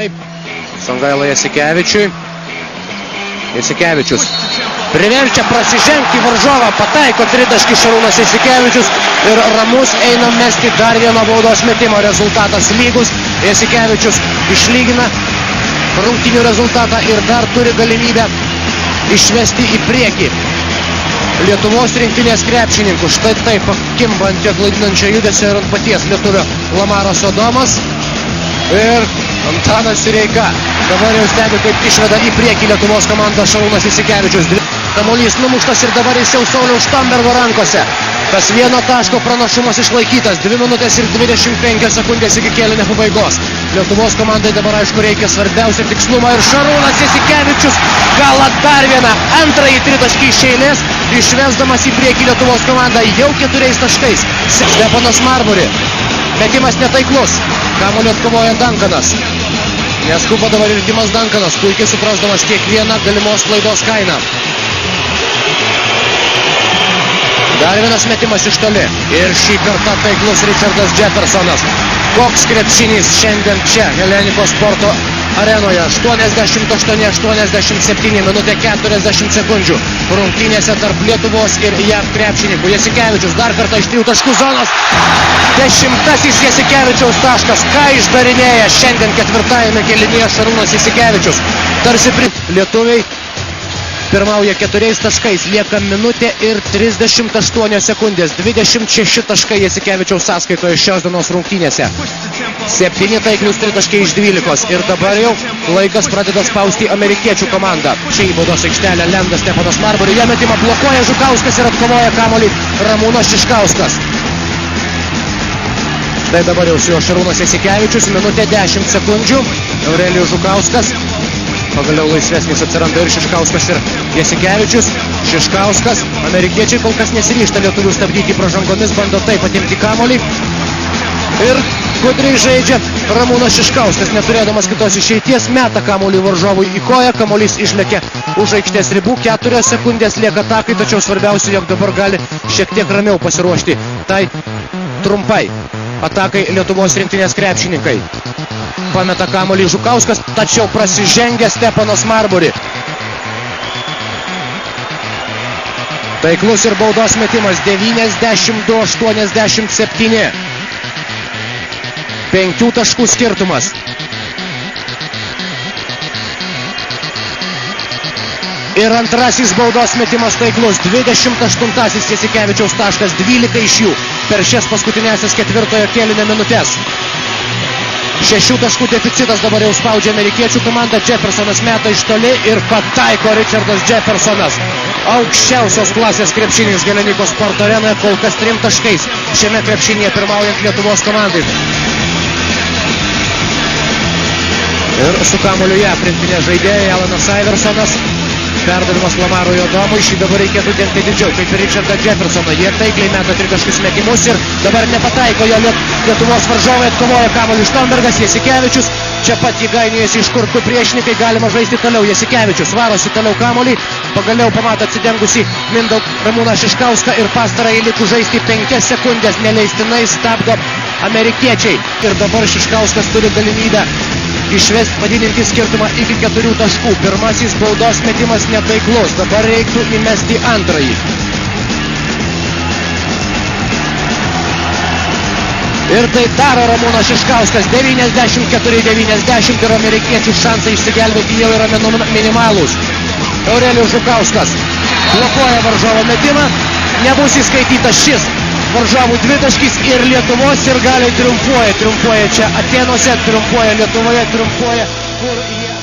Songailai. Songailai Jasikevičiui. Jasikevičius priverčia prasižengti varžovą, pataiko tritaškį Šarūnas Jasikevičius ir ramus eina mesti dar vieną baudos metimo. Rezultatas lygus. Jasikevičius išlygina rungtynių rezultatą ir dar turi galimybę išvesti į priekį Lietuvos rinktinės krepšininkų. Štai taip pakimba ant tiek klaidinančio judesio ir ant paties lietuvio Lamaras Adomas. Ir Antanas Sireika dabar jau stebi, kaip išveda į priekį Lietuvos komandą Šarūnas Jasikevičius. Kamuolys numuštas ir dabar jis jau Sauliaus Štombergo rankose. Tas vieno taško pranašumas išlaikytas. 2 minutės ir 25 sekundės iki kėlinio pabaigos. Lietuvos komandai dabar aišku reikia svarbiausia tikslumą ir Šarūnas Jasikevičius gala dar vieną antrąjį tritaškį iš eilės, išvesdamas į priekį Lietuvos komandą jau 4 taškais. Stepanas Marbury. Metimas netaiklus. Kamuolį atkovoja Dankanas. Neskuba dabar ir Timas Dankanas, puikiai suprasdamas kiekvieną galimos klaidos kainą. Dar vienas metimas iš toli. Ir šį kartą taiklus Richardas Jeffersonas. Koks krepšinys šiandien čia Helenikos sporto arenoje. 88-87 minutė 40 sekundžių. Rungtynėse tarp Lietuvos ir JAV krepšininkų. Jasikevičius dar kartą iš 3 taškų zonos. 10-asis Jasikevičiaus taškas. Ką išdarinėja šiandien 4-ajame kėlinyje Šarūnas Jasikevičius. Tarsi lietuviai pirmauja 4 taškais, lieka minutė ir 38 sekundės, 26 taškai Jasikevičiaus sąskaitoje šios dienos rungtynėse. 7 taiklius tritaškai iš 12 ir dabar jau laikas pradeda spausti amerikiečių komandą. Čia į baudos aikštelę lenda Stepanas Marbury, jo metimą blokuoja Žukauskas ir atkovoja kamuolį Ramūnas Šiškauskas. Štai dabar jau su jo Šarūnas Jasikevičius, minutė 10 sekundžių, Aurelijus Žukauskas. Pagaliau laisvesnis atsiranda ir Šiškauskas ir Jasikevičius. Šiškauskas, amerikiečiai kol kas nesiryžta lietuvių stabdyti pražangomis, bando taip atimti kamuolį. Ir gudriai žaidžia Ramūnas Šiškauskas, neturėdamas kitos išeities, meta kamuolį varžovui į koją, kamuolys išlekia už aikštės ribų, 4 sekundės lieka atakai, tačiau svarbiausia, jog dabar gali šiek tiek ramiau pasiruošti tai trumpai atakai Lietuvos rinktinės krepšininkai. Pameta kamuolį Žukauskas, tačiau prasižengia Stepanas Marbury. Taiklus ir baudos metimas 92-87. 5 taškų skirtumas. Ir antrasis baudos metimas taiklus, 28-asis Jasikevičiaus taškas, 12 iš jų per šias paskutinėsias ketvirtojo kėlinio minutės. 6 taškų deficitas dabar jau spaudžia amerikiečių komanda. Jeffersonas meta iš toli ir pataiko Richardas Jeffersonas. Aukščiausios klasės krepšinis Helenikos sporto arenoje, kol kas 3 taškais šiame krepšinyje pirmaujant Lietuvos komandai. Ir su kamuoliu ją rinktinės žaidėjai Alanas Iversonas. Perdavimas Lamarui Adomui, šį dabar reikėtų dengti didžiau, kaip ir Richardą Jeffersoną. Jie taikliai meta 3 taškus metimus ir dabar nepataiko jo Lietuvos varžovai, atkovoja kamuolį Štombergas, Jasikevičius. Čia pat jį gainijasi iš kur 2 priešininkai, galima žaisti toliau. Jasikevičius varosi toliau kamuolį, pagaliau pamato atsidengusi Mindaugą Ramūną Šiškauską ir pastarąjį likus žaisti 5 sekundės, neleistinai stabdo amerikiečiai. Ir dabar Šiškauskas turi galimybę išvesti, padidinti skirtumą iki 4 taškų. Pirmasis baudos metimas netaiklus, dabar reiktų įmesti antrąjį. Ir tai daro Ramūnas Šiškauskas, 94-90 ir amerikiečių šansai išsigelbėti jau yra minimalūs. Aurelijus Žukauskas blokuoja varžovo metimą, nebus įskaitytas šis varžovų 2 taškis ir Lietuvos sirgaliai triumfuoja čia Atėnuose, triumfuoja Lietuvoje, triumfuoja kur jie